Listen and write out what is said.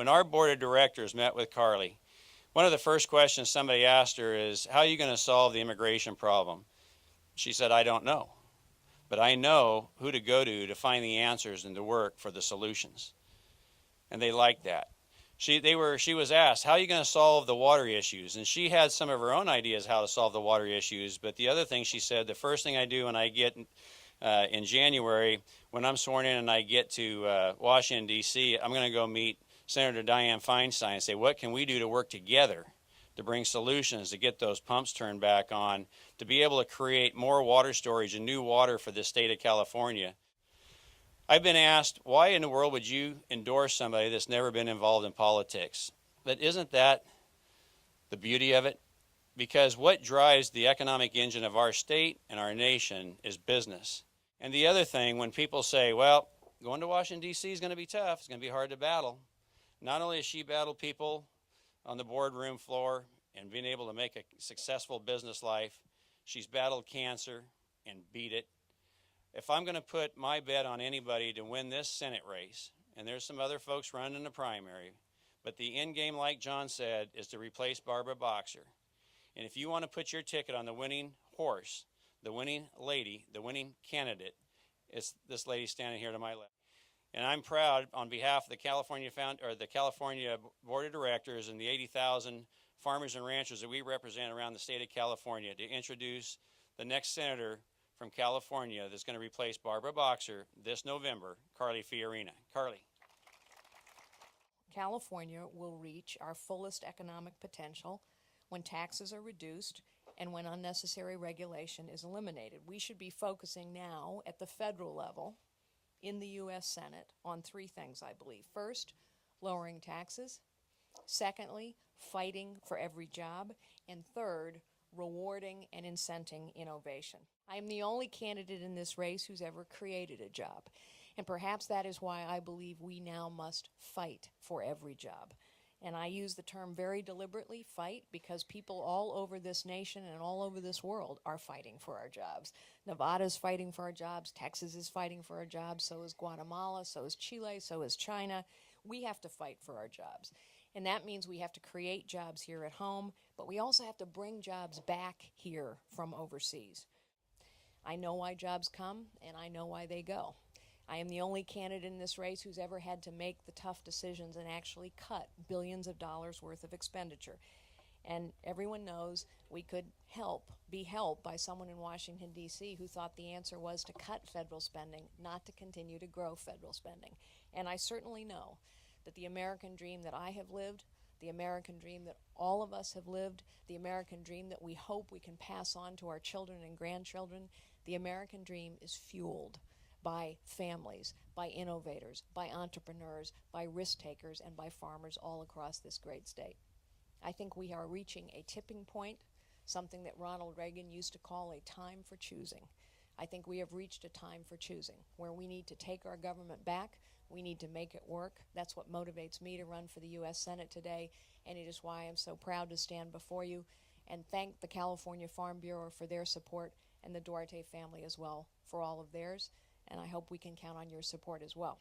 When our board of directors met with Carly, one of the first questions somebody asked her is, how are you going to solve the immigration problem? She said, I don't know, but I know who to go to find the answers and to work for the solutions. And they liked that. She was asked, how are you going to solve the water issues? And she had some of her own ideas how to solve the water issues. But the other thing she said, the first thing I do when I get in January, when I'm sworn in and I get to Washington, D.C., I'm going to go meet Senator Dianne Feinstein and say, what can we do to work together to bring solutions to get those pumps turned back on, to be able to create more water storage and new water for the state of California. I've been asked, why in the world would you endorse somebody that's never been involved in politics? But isn't that the beauty of it? Because what drives the economic engine of our state and our nation is business. And the other thing, when people say, well, going to Washington, D.C. is going to be tough, it's going to be hard to battle. Not only has she battled people on the boardroom floor and been able to make a successful business life, she's battled cancer and beat it. If I'm going to put my bet on anybody to win this Senate race, and there's some other folks running in the primary, but the end game, like John said, is to replace Barbara Boxer. And if you want to put your ticket on the winning horse, the winning lady, the winning candidate, it's this lady standing here to my left. And I'm proud, on behalf of the California Board of Directors and the 80,000 farmers and ranchers that we represent around the state of California, to introduce the next senator from California that's going to replace Barbara Boxer this November, Carly Fiorina. Carly. California will reach our fullest economic potential when taxes are reduced and when unnecessary regulation is eliminated. We should be focusing now at the federal level in the U.S. Senate on three things, I believe. First, lowering taxes. Secondly, fighting for every job. And third, rewarding and incenting innovation. I am the only candidate in this race who's ever created a job. And perhaps that is why I believe we now must fight for every job. And I use the term very deliberately, fight, because people all over this nation and all over this world are fighting for our jobs. Nevada's fighting for our jobs, Texas is fighting for our jobs, so is Guatemala, so is Chile, so is China. We have to fight for our jobs. And that means we have to create jobs here at home, but we also have to bring jobs back here from overseas. I know why jobs come, and I know why they go. I am the only candidate in this race who's ever had to make the tough decisions and actually cut billions of dollars worth of expenditure. And everyone knows we could be helped by someone in Washington, D.C. who thought the answer was to cut federal spending, not to continue to grow federal spending. And I certainly know that the American dream that I have lived, the American dream that all of us have lived, the American dream that we hope we can pass on to our children and grandchildren, the American dream is fueled by families, by innovators, by entrepreneurs, by risk takers, and by farmers all across this great state. I think we are reaching a tipping point, something that Ronald Reagan used to call a time for choosing. I think we have reached a time for choosing, where we need to take our government back, we need to make it work. That's what motivates me to run for the U.S. Senate today, and it is why I'm so proud to stand before you and thank the California Farm Bureau for their support and the Duarte family as well for all of theirs. And I hope we can count on your support as well.